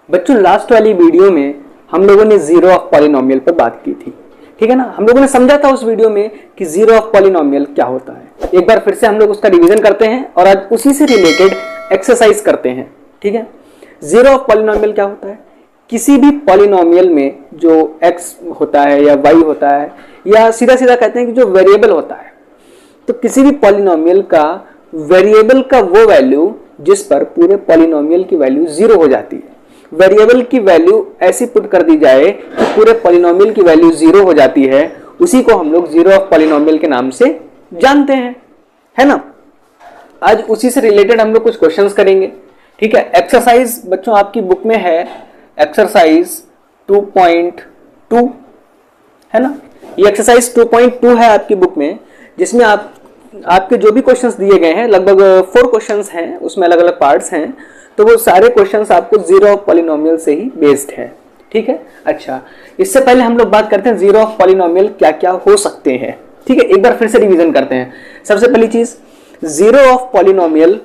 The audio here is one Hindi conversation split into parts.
बच्चों लास्ट वाली वीडियो में हम लोगों ने जीरो ऑफ पॉलिनोमियल पर बात की थी, ठीक है ना। हम लोगों ने समझा था उस वीडियो में कि जीरो ऑफ पॉलिनोमियल क्या होता है। एक बार फिर से हम लोग उसका रिवीजन करते हैं और आज उसी से रिलेटेड एक्सरसाइज करते हैं, ठीक है। जीरो ऑफ पॉलिनोमियल क्या होता है? किसी भी पॉलिनोमियल में जो x होता है या y होता है या सीधा सीधा कहते हैं कि जो वेरिएबल होता है, तो किसी भी पॉलिनोमियल का वेरिएबल का वो वैल्यू जिस पर पूरे पॉलिनोमियल की वैल्यू जीरो हो जाती है। वेरिएबल की वैल्यू ऐसी पुट कर दी जाए कि पूरे पॉलिनोमियल की वैल्यू जीरो हो जाती है, उसी को हम लोग जीरो ऑफ पॉलिनोमियल के नाम से जानते हैं, है ना। आज उसी से रिलेटेड हम लोग कुछ क्वेश्चंस करेंगे, ठीक है। एक्सरसाइज बच्चों आपकी बुक में है एक्सरसाइज 2.2, है ना। ये एक्सरसाइज 2.2 है आपकी बुक में, जिसमें आपके जो भी क्वेश्चंस दिए गए हैं, लगभग 4 क्वेश्चंस हैं, उसमें अलग अलग पार्ट्स हैं, तो वो सारे क्वेश्चंस आपको जीरो ऑफ पॉलिनोमियल से ही बेस्ड है, ठीक है। अच्छा, इससे पहले हम लोग बात करते हैं जीरो ऑफ पॉलिनोमियल क्या क्या हो सकते हैं, ठीक है। एक बार फिर से रिवीजन करते हैं। सबसे पहली चीज, जीरो ऑफ पॉलिनोमियल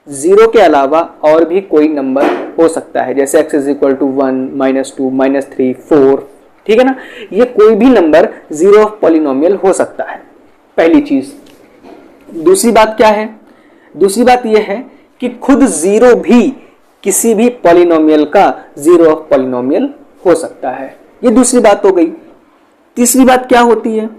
जीरो के अलावा और भी कोई नंबर हो सकता है, जैसे x इज इक्वल टू 1, -2, -3, 4, ठीक है ना। ये कोई भी नंबर जीरो ऑफ पॉलिनोमियल हो सकता है, पहली चीज। दूसरी बात क्या है? दूसरी बात यह है कि खुद जीरो भी किसी भी पॉलिनोमियल का जीरो ऑफ पॉलिनोमियल हो सकता है, ये दूसरी बात हो गई। तीसरी बात क्या होती है?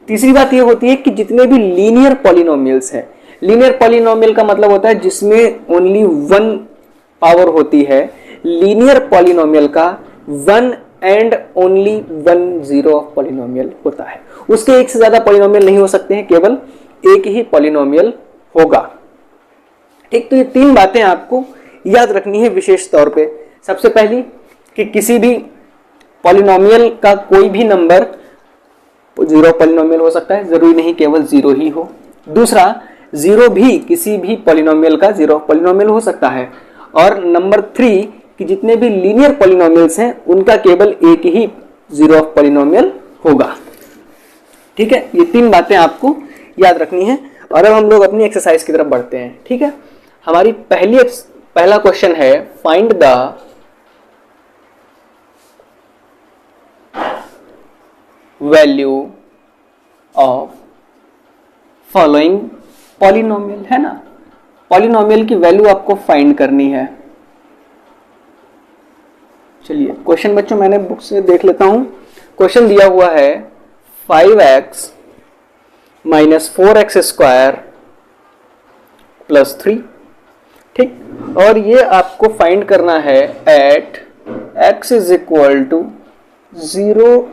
तीसरी बात यह होती है कि जितने भी लीनियर पॉलिनोमियल्स हैं, लीनियर पॉलिनोमियल का मतलब होता है जिसमें ओनली वन पावर होती है, लीनियर पॉलिनोमियल का one and only one zero of polynomial होता है। उसके एक से ज्यादा पॉलिनोमियल नहीं हो सकते हैं, केवल एक ही पॉलिनोमियल होगा, ठीक। तो ये 3 बातें आपको याद रखनी है विशेष तौर पे। सबसे पहली कि किसी भी पॉलिनोमियल का कोई भी नंबर जीरो पॉलिनोमियल हो सकता है, जरूरी नहीं केवल जीरो ही हो। दूसरा, जीरो भी किसी भी पॉलिनोमियल का जीरो पॉलिनोमियल हो सकता है। और नंबर 3 कि जितने भी लीनियर पॉलिनोमियल्स हैं उनका केवल एक ही जीरो ऑफ पॉलिनोमियल होगा, ठीक है। ये 3 बातें आपको याद रखनी है। और अब हम लोग अपनी एक्सरसाइज की तरफ बढ़ते हैं, ठीक है। हमारी पहला क्वेश्चन है, find the value of following polynomial, है ना। पॉलिनोमियल की वैल्यू आपको फाइंड करनी है। चलिए क्वेश्चन बच्चों मैंने बुक से देख लेता हूं। क्वेश्चन दिया हुआ है 5x - 4x स्क्वायर +3, ठीक। और ये आपको फाइंड करना है at x is equal to 0,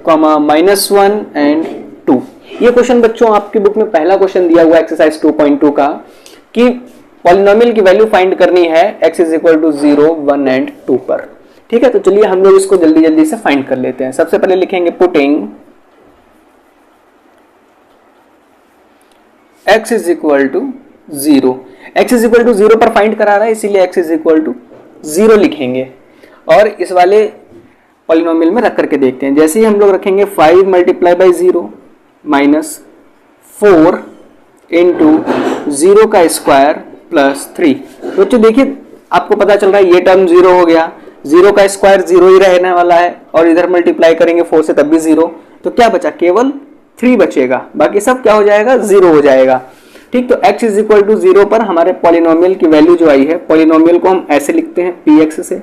-1 and 2। ये क्वेश्चन बच्चों आपकी बुक में पहला क्वेश्चन दिया हुआ है एक्सरसाइज 2.2 का, कि पॉलिनोमियल की वैल्यू फाइंड करनी है x is equal to 0, 1 and 2 पर, ठीक है। तो चलिए हम लोग इसको जल्दी जल्दी से फाइंड कर लेते हैं। सबसे पहले लिखेंगे putting x is equal to 0। x is equal to 0 पर फाइंड करा रहा है, इसीलिए x इज इक्वल टू 0 लिखेंगे। और इस वाले पॉलिनोमियल में रख करके देखते हैं। जैसे ही हम लोग रखेंगे 5 × 0 -4 × 0 का स्क्वायर +3। बच्चों देखिए आपको पता चल रहा है ये टर्म 0 हो गया, 0 का स्क्वायर 0 ही रहने वाला है, और इधर मल्टीप्लाई करेंगे 4 से तब भी 0, तो क्या बचा? केवल 3 बचेगा, बाकी सब क्या हो जाएगा? 0 हो जाएगा, ठीक। तो x इज इक्वल टू 0 पर हमारे पॉलिनोमियल की वैल्यू जो आई है, पॉलिनोमियल को हम ऐसे लिखते हैं px से,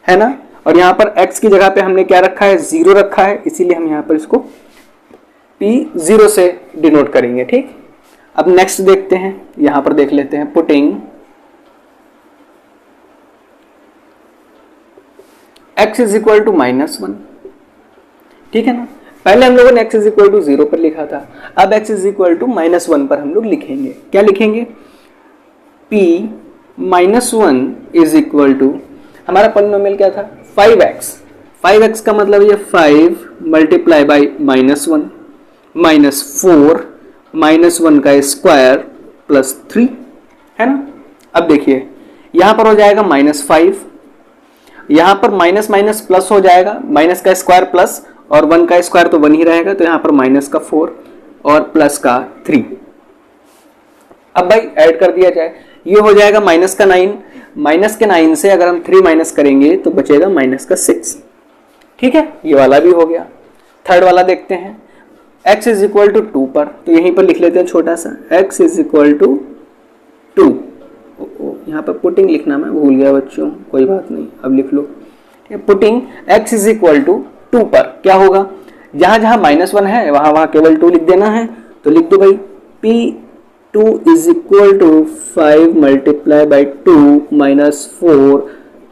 है ना। और यहाँ पर x की जगह पे हमने क्या रखा है? 0 रखा है, इसीलिए हम यहाँ पर इसको p0 से डिनोट करेंगे, ठीक। अब नेक्स्ट देखते हैं, यहां पर देख लेते हैं putting x is equal to -1, ठीक है ना। पहले हम लोगों ने x इज इक्वल टू 0 पर लिखा था, अब x इज इक्वल टू -1 पर हम लोग लिखेंगे। क्या लिखेंगे? p -1 इज इक्वल टू, हमारा पॉलिनोमियल क्या था? 5x। 5x का मतलब ये 5 × -1 -4 -1 का स्क्वायर +3, है ना। अब देखिए यहां पर हो जाएगा -5, यहां पर माइनस माइनस प्लस हो जाएगा, माइनस का स्क्वायर प्लस और 1 का स्क्वायर तो 1 ही रहेगा, तो यहां पर माइनस का 4 और प्लस का 3। अब भाई ऐड कर दिया जाए, ये हो जाएगा -9, माइनस के 9 से अगर हम 3 माइनस करेंगे तो बचेगा माइनस का 6। ठीक है, ये वाला भी हो गया। थर्ड वाला देखते हैं, x इज इक्वल टू 2 पर, तो यहीं पर लिख लेते हैं छोटा सा, x इज इक्वल टू 2। यहाँ पर पुटिंग लिखना मैं भूल गया बच्चों, कोई बात नहीं, अब लिख लो। Putting x is equal to 2 पर क्या होगा, जहां जहां -1 है वहां वहां केवल 2 लिख देना है। तो लिख दो भाई P2 is equal to 5 multiply by 2 minus 4,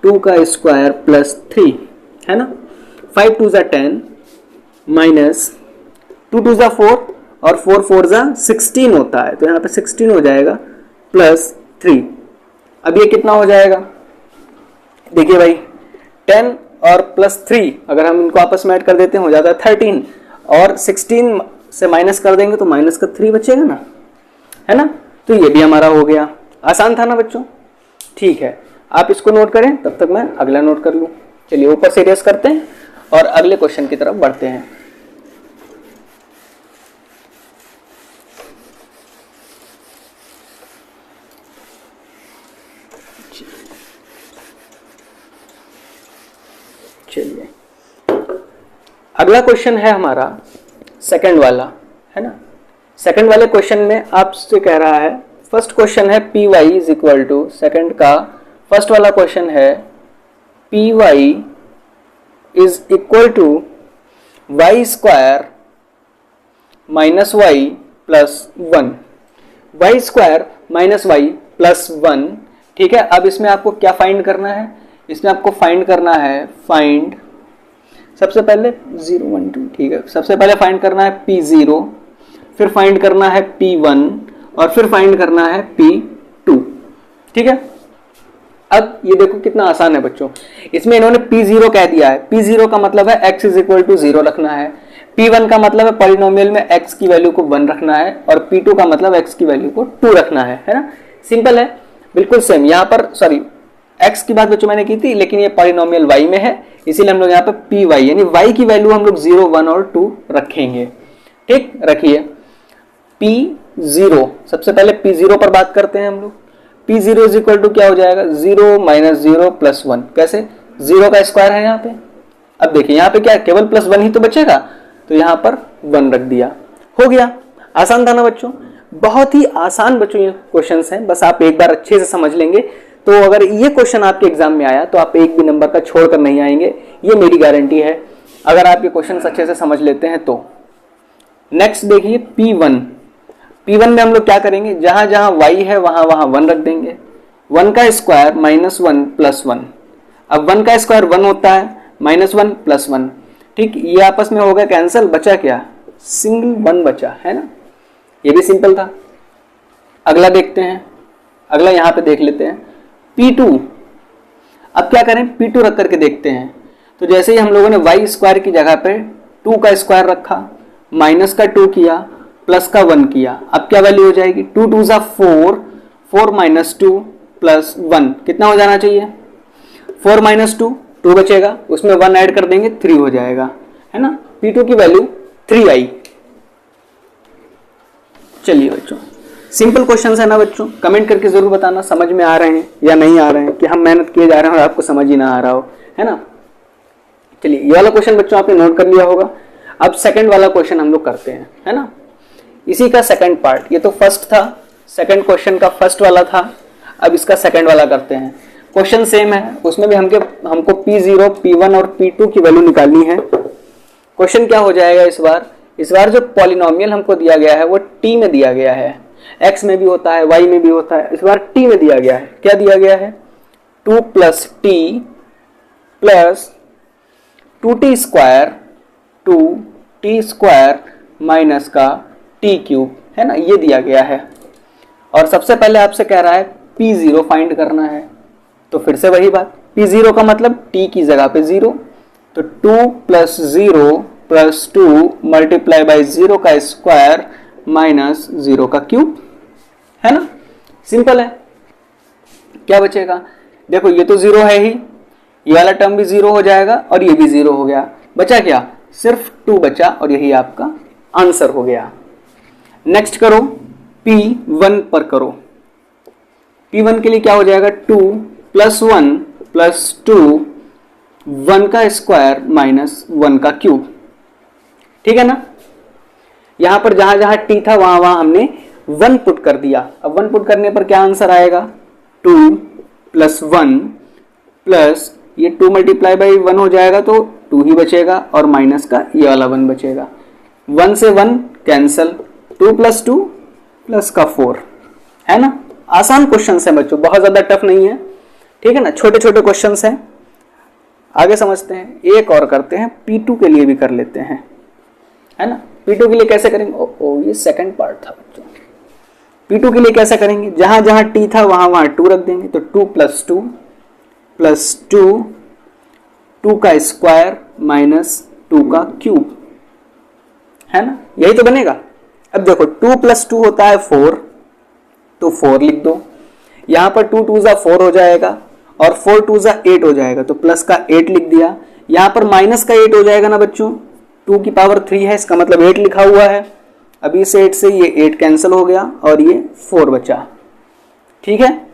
2 का स्क्वायर प्लस 3, है ना। 5 2 10 माइनस 2 2 4 और 4 4 16 होता है, तो यहाँ पे 16 हो जाएगा प्लस 3। अब ये कितना हो जाएगा, देखिए भाई 10 और प्लस 3 अगर हम इनको आपस में ऐड कर देते हैं हो जाता है 13, और 16 से माइनस कर देंगे तो माइनस का 3 बचेगा ना, है ना। तो ये भी हमारा हो गया। आसान था ना बच्चों, ठीक है, आप इसको नोट करें, तब तक मैं अगला नोट कर लूँ। चलिए ऊपर से इरेज करते हैं और अगले क्वेश्चन की तरफ बढ़ते हैं। चलिए अगला क्वेश्चन है हमारा सेकंड वाला, है ना। सेकंड वाले क्वेश्चन में आपसे कह रहा है, फर्स्ट क्वेश्चन है P Y is equal to, second का फर्स्ट वाला क्वेश्चन है P Y is equal to Y square minus Y plus 1, Y square minus Y plus 1। ठीक है, अब इसमें आपको क्या फाइंड करना है, इसमें आपको फाइंड करना है, फाइंड सबसे पहले 0 1 2, ठीक है, सबसे पहले फाइंड करना है P0, फिर फाइंड करना है P1 और फिर फाइंड करना है P2। ठीक है, अब ये देखो कितना आसान है बच्चों, इसमें इन्होंने P0 कह दिया है। P0 का मतलब है x इज इक्वल टू 0 रखना है, P1 का मतलब है पॉलिनोमियल में x की वैल्यू को 1 रखना है, और P2 का मतलब x की वैल्यू को 2 रखना है ना। सिंपल है, बिल्कुल सेम। यहाँ पर सॉरी x की बात बच्चों मैंने की थी, लेकिन ये पॉलिनोमियल y में है, इसीलिए हम लोग यहाँ पे py यानी y की वैल्यू हम लोग 0 1 और 2 रखेंगे। ठीक, रखिए P0, सबसे पहले P0 पर बात करते हैं हम लोग। P0 इज इक्वल टू क्या हो जाएगा, 0 माइनस 0 प्लस 1, कैसे, 0 का स्क्वायर है यहाँ पे। अब देखिए यहाँ पे क्या केवल प्लस 1 ही तो बचेगा, तो यहाँ पर 1 रख दिया, हो गया। आसान था ना बच्चों, बहुत ही आसान बच्चों ये क्वेश्चंस हैं, बस आप एक बार अच्छे से समझ लेंगे तो अगर ये क्वेश्चन आपके एग्जाम में आया तो आप एक भी नंबर का छोड़कर नहीं आएंगे, ये मेरी गारंटी है, अगर आप ये क्वेश्चन अच्छे से समझ लेते हैं तो। नेक्स्ट देखिए P1, P1 में हम लोग क्या करेंगे, जहां जहां y है वहां वहां 1 रख देंगे। 1 का स्क्वायर माइनस 1 प्लस 1, अब 1 का स्क्वायर 1 होता है, माइनस 1 प्लस 1, ठीक, ये आपस में होगा कैंसिल, बचा क्या, सिंगल 1 बचा, है ना। ये भी सिंपल था। अगला देखते हैं, अगला यहां पे देख लेते हैं P2। अब क्या करें, P2 रख करके देखते हैं। तो जैसे ही हम लोगों ने y स्क्वायर की जगह पे 2 का स्क्वायर रखा, माइनस का 2 किया, प्लस का 1 किया, अब क्या वैल्यू हो जाएगी, 2 2 4, 4 माइनस 2 प्लस 1, कितना हो जाना चाहिए, 4 माइनस 2, 2 बचेगा, उसमें 1 ऐड कर देंगे, 3 हो जाएगा, है ना। P2 की वैल्यू 3 आई। चलिए बच्चों, सिंपल क्वेश्चन है ना बच्चों, कमेंट करके जरूर बताना समझ में आ रहे हैं या नहीं आ रहे हैं, कि हम मेहनत किए जा रहे हैं और आपको समझ ही ना आ रहा हो, है ना। चलिए ये वाला क्वेश्चन बच्चों आपने नोट कर लिया होगा। अब सेकंड वाला क्वेश्चन हम लोग करते हैं, है ना, इसी का सेकंड पार्ट। ये तो फर्स्ट था, सेकंड क्वेश्चन का फर्स्ट वाला था, अब इसका सेकंड वाला करते हैं। क्वेश्चन सेम है, उसमें भी हमको P0, P1 और P2 की वैल्यू निकालनी है। क्वेश्चन क्या हो जाएगा इस बार जो पॉलिनोमियल हमको दिया गया है वो t में दिया गया है, x में भी होता है, y में भी होता है, इस बार t में दिया गया है। क्या दिया गया है, 2 plus t plus 2t square, 2t square minus का t क्यूब, है ना, ये दिया गया है। और सबसे पहले आपसे कह रहा है P0 फाइंड करना है, तो फिर से वही बात, P0 का मतलब t की जगह पे 0, तो 2 प्लस 0 प्लस 2 मल्टीप्लाई बाई 0 का स्क्वायर माइनस 0 का क्यूब, है ना। सिंपल है, क्या बचेगा, देखो ये तो 0 है ही, ये वाला टर्म भी 0 हो जाएगा और ये भी 0 हो गया, बचा क्या, सिर्फ 2 बचा, और यही आपका आंसर हो गया। नेक्स्ट करो P1 पर करो, P1 के लिए क्या हो जाएगा, 2 +1 + 2 1 का स्क्वायर माइनस 1 का क्यूब। ठीक है ना। यहां पर जहां जहां टी था वहां वहां हमने 1 पुट कर दिया। अब 1 पुट करने पर क्या आंसर आएगा, 2 + 1 प्लस ये 2 × 1 हो जाएगा तो 2 ही बचेगा और माइनस का ये वाला 1 बचेगा। 1 से 1 कैंसल, 2 + 2 प्लस का 4, है ना। आसान क्वेश्चन है बच्चों, बहुत ज्यादा टफ नहीं है। ठीक है ना, छोटे छोटे क्वेश्चन हैं। आगे समझते हैं, एक और करते हैं, P2 के लिए भी कर लेते हैं, है ना। P2 के लिए कैसे करेंगे, ओ ये सेकंड पार्ट था बच्चों। P2 के लिए कैसे करेंगे, जहां जहां T था वहां वहां 2 रख देंगे, तो 2 + 2 + 2 का स्क्वायर माइनस 2 का क्यूब, है ना, यही तो बनेगा। अब देखो 2 + 2 होता है 4, तो 4 लिख दो। यहां पर 2 × 2 = 4 हो जाएगा और 4 × 2 = 8 हो जाएगा, तो प्लस का 8 लिख दिया। यहां पर माइनस का 8 हो जाएगा ना बच्चों, 2 की पावर 3 है, इसका मतलब 8 लिखा हुआ है। अभी इस 8 से ये 8 कैंसिल हो गया और ये 4 बचा। ठीक है,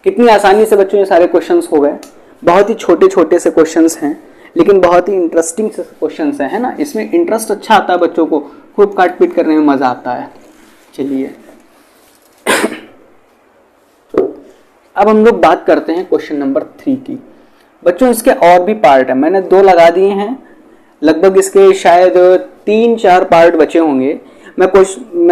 कितनी आसानी से बच्चों ये सारे क्वेश्चंस हो गए। बहुत ही छोटे छोटे से क्वेश्चंस हैं लेकिन बहुत ही इंटरेस्टिंग से क्वेश्चंस हैं, है ना। इसमें इंटरेस्ट अच्छा आता है बच्चों को, खूब काट पीट करने में मजा आता है। चलिए अब हम लोग बात करते हैं क्वेश्चन नंबर 3 की। बच्चों इसके और भी पार्ट है, मैंने 2 लगा दिए हैं, लगभग इसके शायद 3-4 पार्ट बचे होंगे। मैं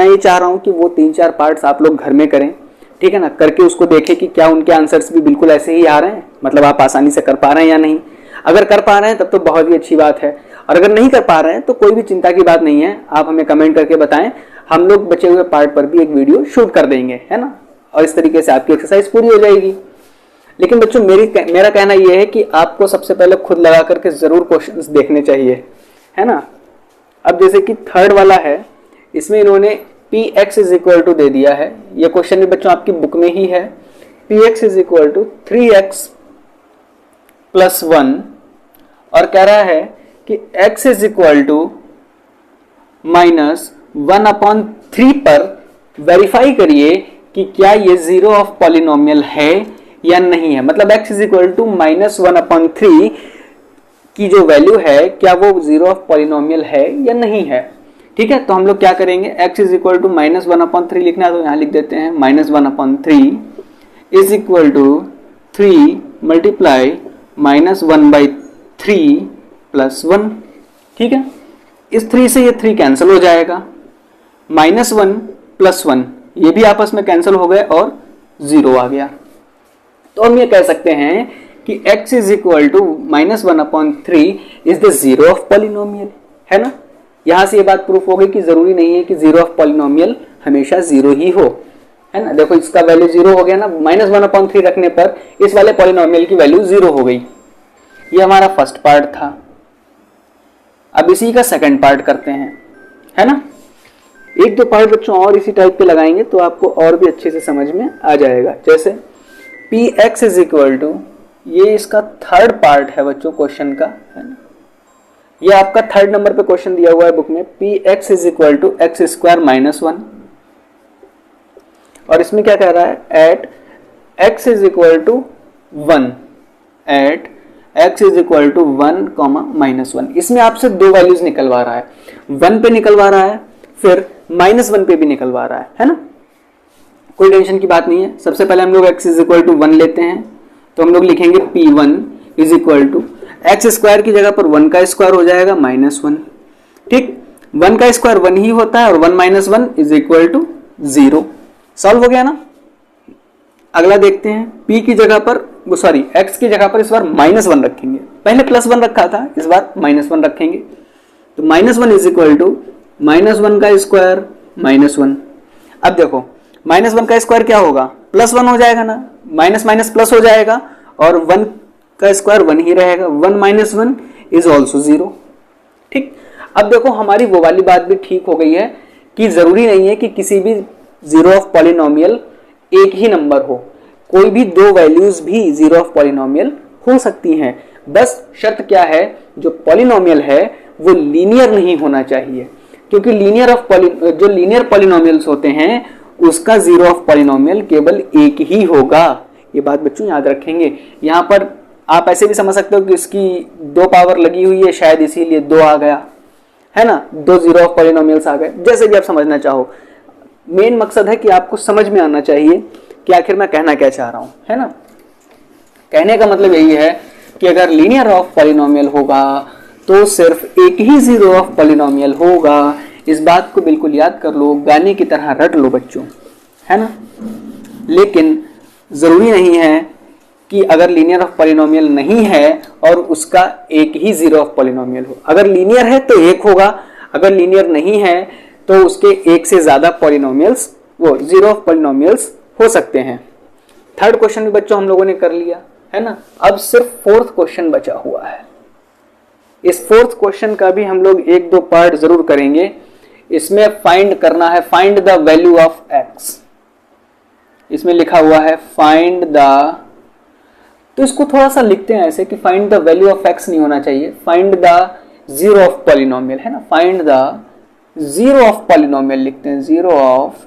ये चाह रहा हूं कि वो 3-4 पार्ट्स आप लोग घर में करें, ठीक है ना, करके उसको देखें कि क्या उनके आंसर्स भी बिल्कुल ऐसे ही आ रहे हैं, मतलब आप आसानी से कर पा रहे हैं या नहीं। अगर कर पा रहे हैं तब तो बहुत ही अच्छी बात है, और अगर नहीं कर पा रहे हैं तो कोई भी चिंता की बात नहीं है, आप हमें कमेंट करके बताएं, हम लोग बचे हुए पार्ट पर भी एक वीडियो शूट कर देंगे, है ना, और इस तरीके से आपकी एक्सरसाइज पूरी हो जाएगी। लेकिन बच्चों मेरा कहना यह है कि आपको सबसे पहले खुद लगा करके जरूर क्वेश्चंस देखने चाहिए, है ना। अब जैसे कि थर्ड वाला है, इसमें इन्होंने Px = दे दिया है, ये क्वेश्चन भी बच्चों आपकी बुक में ही है। Px = 3x + 1 और कह रहा है कि x = -1/3 पर वेरीफाई करिए कि क्या ये जीरो ऑफ पॉलिनोमियल है या नहीं है। मतलब x = -1/3 की जो वैल्यू है क्या वो जीरो ऑफ पॉलिनोमियल है या नहीं है। ठीक है, तो हम लोग क्या करेंगे, x = -1/3 लिखना है तो यहां लिख देते हैं -1/3 = 3 -1/3 + 1। ठीक है, इस 3 से ये 3 कैंसिल हो जाएगा, -1 + 1 ये भी आपस में कैंसिल हो गए और 0 आ गया। तो हम ये कह सकते हैं कि x = -1/3 is the zero of polynomial, है ना। यहां से ये बात प्रूफ हो गई कि जरूरी नहीं है कि जीरो ऑफ पॉलिनोमियल हमेशा 0 ही हो, है ना। देखो इसका वैल्यू 0 हो गया ना, -1/3 रखने पर इस वाले पॉलिनोमियल की वैल्यू 0 हो गई। ये हमारा फर्स्ट पार्ट था। अब इसी का सेकंड पार्ट करते हैं, है ना। 1-2 पार्ट बच्चों और इसी टाइप के लगाएंगे तो आपको और भी अच्छे से समझ में आ जाएगा। जैसे Px = ये इसका थर्ड पार्ट है बच्चों क्वेश्चन का, है ना। ये आपका 3rd नंबर पे क्वेश्चन दिया हुआ है बुक में, Px = x² - 1 और इसमें क्या कह रहा है, एट x = 1 एट x = 1, -1। इसमें आपसे 2 वैल्यूज निकलवा रहा है, 1 पे निकलवा रहा है, फिर -1 पे भी निकलवा रहा है ना। कोई टेंशन की बात नहीं है। सबसे पहले हम लोग x = 1 लेते हैं, तो हम लोग लिखेंगे P1 = x² की जगह पर 1 का स्क्वायर हो जाएगा -1। ठीक, 1 का स्क्वायर 1 ही होता है और 1 - 1 = 0। सॉल्व हो गया ना। अगला देखते हैं, p की जगह पर x की जगह पर इस बार -1 रखेंगे, पहले +1 रखा था, इस बार -1 रखेंगे। तो -1 = -1 का स्क्वायर -1। अब देखो -1 का स्क्वायर क्या होगा, +1 हो जाएगा ना, माइनस माइनस प्लस हो जाएगा और 1 का स्क्वायर 1 ही रहेगा, 1 - 1 इज ऑल्सो 0। ठीक, अब देखो हमारी वो वाली बात भी ठीक हो गई है कि जरूरी नहीं है कि किसी भी जीरो ऑफ पॉलिनोमियल एक ही नंबर हो, कोई भी 2 वैल्यूज भी जीरो ऑफ पॉलिनोमियल हो सकती हैं। बस शर्त क्या है, जो पॉलिनोमियल है वो लीनियर नहीं होना चाहिए, क्योंकि जो लीनियर पॉलिनोमियल्स होते हैं उसका जीरो ऑफ पॉलिनोमियल केवल एक ही होगा, ये बात बच्चों याद रखेंगे। यहाँ पर आप ऐसे भी समझ सकते हो कि इसकी 2 पावर लगी हुई है, शायद इसीलिए 2 आ गया, है ना, 2 जीरो ऑफ पॉलिनोमियल्स आ गए, जैसे भी आप समझना चाहो। मेन मकसद है कि आपको समझ में आना चाहिए कि आखिर मैं कहना क्या चाह रहा हूं, है ना। कहने का मतलब यही है कि अगर लीनियर ऑफ पॉलिनोमियल होगा तो सिर्फ एक ही जीरो ऑफ पॉलिनोमियल होगा। इस बात को बिल्कुल याद कर लो, गाने की तरह रट लो बच्चों, है ना। लेकिन जरूरी नहीं है कि अगर लीनियर ऑफ पॉलिनोमियल नहीं है और उसका एक ही जीरो ऑफ पॉलिनोमियल हो। अगर लीनियर है तो एक होगा, अगर लीनियर नहीं है तो उसके एक से ज्यादा पॉलिनोमियल्स, वो जीरो ऑफ पॉलिनोमियल्स हो सकते हैं। थर्ड क्वेश्चन भी बच्चों हम लोगों ने कर लिया, है ना। अब सिर्फ फोर्थ क्वेश्चन बचा हुआ है। इस फोर्थ क्वेश्चन का भी हम लोग 1-2 पार्ट जरूर करेंगे। इसमें फाइंड करना है, find the value of x. इसमें लिखा हुआ है फाइंड द, तो इसको थोड़ा सा लिखते हैं ऐसे कि find the value of x नहीं होना चाहिए, find the zero of polynomial, है ना। Find the zero of polynomial लिखते हैं, जीरो ऑफ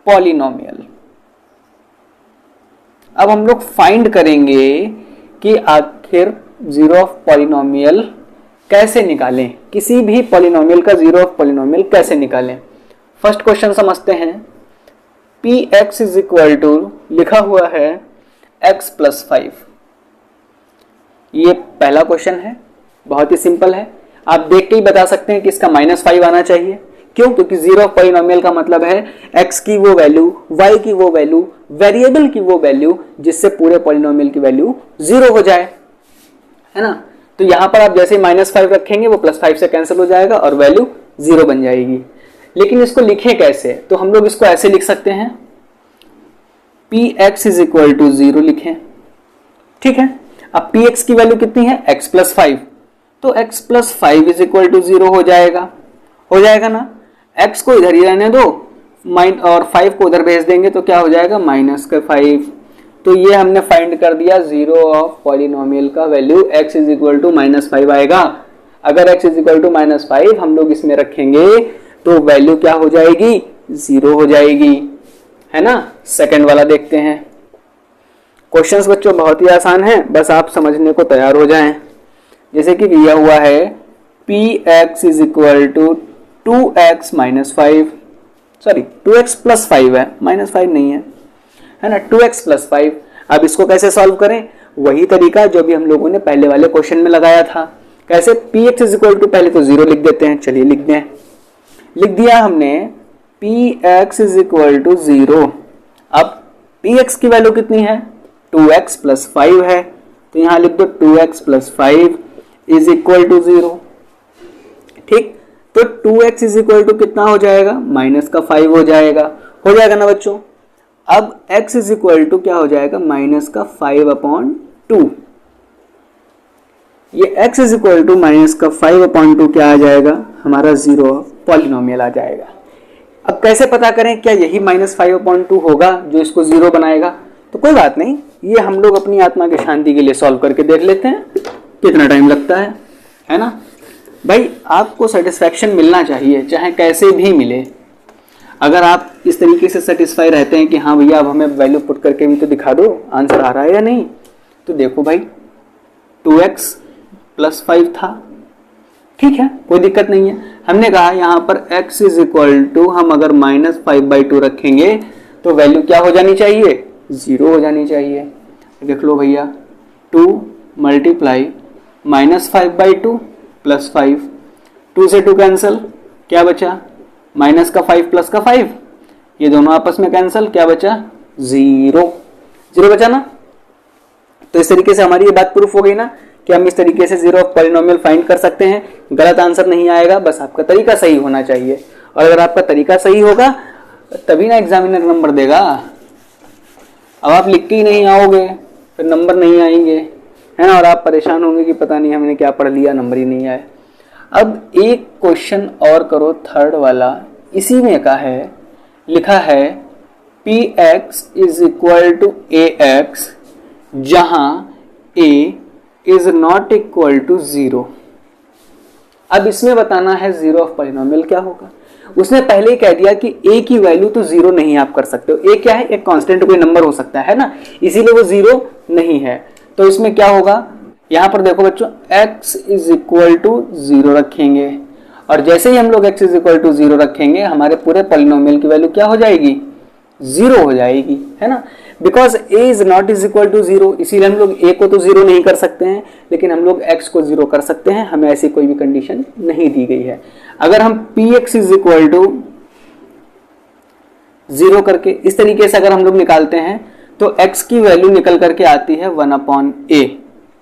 पॉलिनोमियल। अब हम लोग फाइंड करेंगे कि आखिर जीरो ऑफ पॉलिनोमियल कैसे निकालें, किसी भी पॉलिनोमियल का जीरो ऑफ पॉलिनोमियल कैसे निकालें। फर्स्ट क्वेश्चन समझते हैं। P X is equal to, लिखा हुआ है x प्लस 5। ये पहला क्वेश्चन है, बहुत ही सिंपल है। आप देख के ही बता सकते हैं कि इसका -5 आना चाहिए। क्यों? क्योंकि जीरो ऑफ पॉलिनोमियल का मतलब है x की वो वैल्यू, y की वो वैल्यू, वेरिएबल की वो वैल्यू जिससे पूरे पॉलिनोमियल की वैल्यू 0 हो जाए, है ना। तो यहां पर आप जैसे -5 रखेंगे वो +5 से कैंसिल हो जाएगा और वैल्यू 0 बन जाएगी। लेकिन इसको लिखें कैसे? तो हम लोग इसको ऐसे लिख सकते हैं, px इज इक्वल टू 0 लिखें, ठीक है। अब px की वैल्यू कितनी है? x प्लस 5, तो x plus 5 is equal to 0 हो जाएगा ना। x को इधर ही रहने दो और 5 को उधर भेज देंगे तो क्या हो जाएगा? -5। तो ये हमने फाइंड कर दिया जीरो ऑफ पॉलिनोमियल का value x is equal to -5 आएगा। अगर x इज इक्वल टू -5 हम लोग इसमें रखेंगे तो वैल्यू क्या हो जाएगी? 0 हो जाएगी, है ना। सेकंड वाला देखते हैं। क्वेश्चंस बच्चों बहुत ही आसान है, बस आप समझने को तैयार हो जाएं। जैसे कि दिया हुआ है px is equal to 2x minus 5, sorry 2x plus 5 है, -5 नहीं है ना, 2x प्लस 5। अब इसको कैसे सॉल्व करें? वही तरीका जो भी हम लोगों ने पहले वाले क्वेश्चन में लगाया था। कैसे? px इज इक्वल टू, पहले तो 0 लिख देते हैं, चलिए लिख दें। लिख दिया हमने px इज इक्वल टू 0। अब px की वैल्यू कितनी है? 2x प्लस 5 है, तो यहां लिख दो 2x plus 5 is equal to 0, ठीक। तो 2x इज इक्वल टू कितना हो जाएगा? -5 हो जाएगा ना बच्चों। अब x इज इक्वल टू क्या हो जाएगा? -5/2। ये x इज इक्वल टू -5/2 क्या आ जाएगा? हमारा जीरो पॉलिनोमियल आ जाएगा। अब कैसे पता करें क्या यही -5/2 होगा जो इसको 0 बनाएगा? तो कोई बात नहीं, ये हम लोग अपनी आत्मा की शांति के लिए सॉल्व करके देख लेते हैं कितना टाइम लगता है ना। भाई आपको सेटिस्फैक्शन मिलना चाहिए, चाहे कैसे भी मिले। अगर आप इस तरीके से सेटिस्फाई रहते हैं कि हाँ भैया अब हमें वैल्यू पुट करके भी तो दिखा दो आंसर आ रहा है या नहीं, तो देखो भाई 2x प्लस 5 था, ठीक है, कोई दिक्कत नहीं है। हमने कहा यहाँ पर x इज इक्वल टू, हम अगर -5/2 रखेंगे तो वैल्यू क्या हो जानी चाहिए? 0 हो जानी चाहिए। देख लो भैया, 2 मल्टीप्लाई -5/2 प्लस 5, 2 से 2 कैंसिल, क्या बचा? माइनस का 5 प्लस का 5, ये दोनों आपस में कैंसिल, क्या बचा? 0 बचा ना। तो इस तरीके से हमारी ये बात प्रूफ हो गई ना कि हम इस तरीके से जीरो ऑफ पॉलिनोमियल फाइंड कर सकते हैं। गलत आंसर नहीं आएगा, बस आपका तरीका सही होना चाहिए। और अगर आपका तरीका सही होगा तभी ना एग्जामिनर नंबर देगा। अब आप लिख के ही नहीं आओगे फिर नंबर नहीं आएंगे, है ना, और आप परेशान होंगे कि पता नहीं हमने क्या पढ़ लिया, नंबर ही नहीं आए। अब एक क्वेश्चन और करो, थर्ड वाला, इसी में का है, लिखा है px is equal to ax जहां a is not equal to 0। अब इसमें बताना है जीरो ऑफ पॉलिनोमियल क्या होगा। उसने पहले ही कह दिया कि a की वैल्यू तो 0 नहीं आप कर सकते हो। a क्या है, एक कांस्टेंट कोई नंबर हो सकता है ना, इसीलिए वो 0 नहीं है। तो इसमें क्या होगा, यहां पर देखो बच्चों x इज इक्वल टू 0 रखेंगे, और जैसे ही हम लोग x इज इक्वल टू 0 रखेंगे हमारे पूरे पॉलिनोमियल की वैल्यू क्या हो जाएगी, 0 हो जाएगी, है ना। Because a is not is equal to 0, इसीलिए हम लोग a को तो 0 नहीं कर सकते हैं, लेकिन हम लोग x को 0 कर सकते हैं। हमें ऐसी कोई भी कंडीशन नहीं दी गई है। अगर हम px इज इक्वल टू 0 करके इस तरीके से अगर हम लोग निकालते हैं तो x की वैल्यू निकल करके आती है 1/a,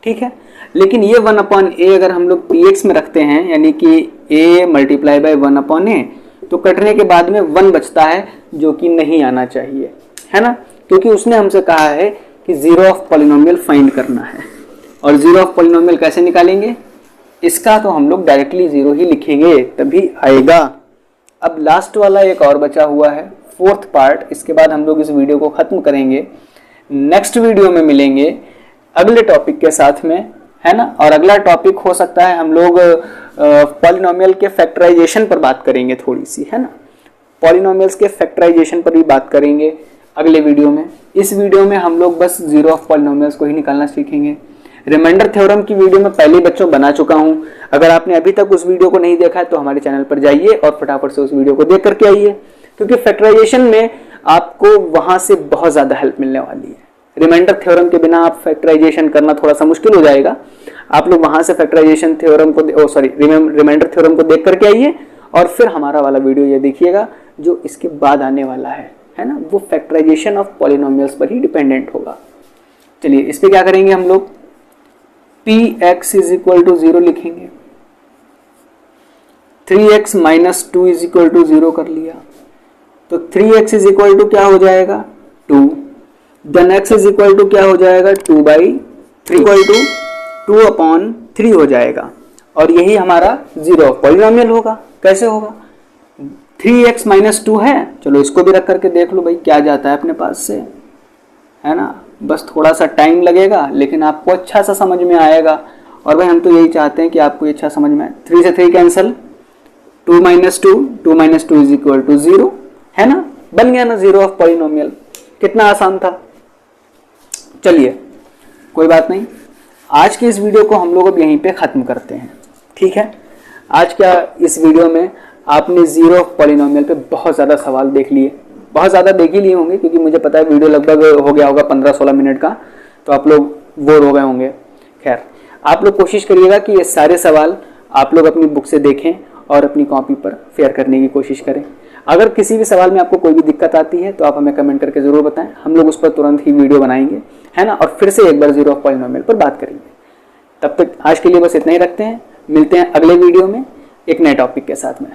ठीक है। लेकिन ये 1/a अगर हम लोग px में रखते हैं, यानी कि a मल्टीप्लाई बाय 1/a, तो कटने के बाद में 1 बचता है, जो कि नहीं आना चाहिए, है ना, क्योंकि उसने हमसे कहा है कि जीरो ऑफ पॉलिनोमियल फाइंड करना है। और जीरो ऑफ पॉलिनोमियल कैसे निकालेंगे, इसका तो हम लोग डायरेक्टली 0 ही लिखेंगे तभी आएगा। अब लास्ट वाला एक और बचा हुआ है, फोर्थ पार्ट, इसके बाद हम लोग इस वीडियो को खत्म करेंगे। नेक्स्ट वीडियो में मिलेंगे अगले टॉपिक के साथ में, है ना। और अगला टॉपिक हो सकता है हम लोग पॉलिनोमियल के फैक्टराइजेशन पर बात करेंगे थोड़ी सी, है ना। पॉलिनोमियल्स के फैक्टराइजेशन पर भी बात करेंगे अगले वीडियो में। इस वीडियो में हम लोग बस जीरो ऑफ पॉलिनोमियल्स को ही निकालना सीखेंगे। रिमाइंडर थ्योरम की वीडियो में पहले बच्चों बना चुका हूं। अगर आपने अभी तक उस वीडियो को नहीं देखा है तो हमारे चैनल पर जाइए और फटाफट से उस वीडियो को देख करके आइए, क्योंकि फैक्टराइजेशन में आपको वहां से बहुत ज्यादा हेल्प मिलने वाली है। रिमाइंडर थ्योरम के बिना आप फैक्टराइजेशन करना थोड़ा सा मुश्किल हो जाएगा। आप लोग वहां से फैक्टराइजेशन थ्योरम को रिमाइंडर थ्योरम को देख करके आइए, और फिर हमारा वाला वीडियो ये देखिएगा जो इसके बाद आने वाला है ना, वो फैक्टराइजेशन ऑफ पॉलिनोमियल्स पर ही डिपेंडेंट होगा। चलिए इस पे क्या करेंगे हम लोग, px इज इक्वल टू 0 लिखेंगे, 3x minus 2 is equal to 0 कर लिया, तो 3x इज इक्वल टू क्या हो जाएगा, 2। Then x is equal to क्या हो जाएगा, 2/3 इक्वल टू 2/3 हो जाएगा, और यही हमारा जीरो ऑफ पॉलिनोमियल होगा। कैसे होगा, 3x माइनस 2 है, चलो इसको भी रख करके देख लो भाई क्या जाता है अपने पास से, है ना। बस थोड़ा सा टाइम लगेगा लेकिन आपको अच्छा सा समझ में आएगा, और भाई हम तो यही चाहते हैं कि आपको अच्छा समझ में आए। 3 से 3 cancel, 2 minus 2 is equal to 0, है ना, बन गया ना जीरो ऑफ पॉलिनोमियल। कितना आसान था। चलिए कोई बात नहीं, आज के इस वीडियो को हम लोग अब यहीं पे ख़त्म करते हैं, ठीक है। आज क्या इस वीडियो में आपने जीरो ऑफ पॉलिनोमियल पे बहुत ज़्यादा सवाल देख लिए, बहुत ज़्यादा देख ही लिए होंगे, क्योंकि मुझे पता है वीडियो लगभग हो गया होगा 15-16 मिनट का, तो आप लोग बोर हो गए होंगे। खैर, आप लोग कोशिश करिएगा कि ये सारे सवाल आप लोग अपनी बुक से देखें और अपनी कॉपी पर फेयर करने की कोशिश करें। अगर किसी भी सवाल में आपको कोई भी दिक्कत आती है तो आप हमें कमेंट करके ज़रूर बताएं, हम लोग उस पर तुरंत ही वीडियो बनाएंगे, है ना, और फिर से एक बार जीरो ऑफ पॉलिनोमियल पर बात करेंगे। तब तक आज के लिए बस इतना ही रखते हैं, मिलते हैं अगले वीडियो में एक नए टॉपिक के साथ में।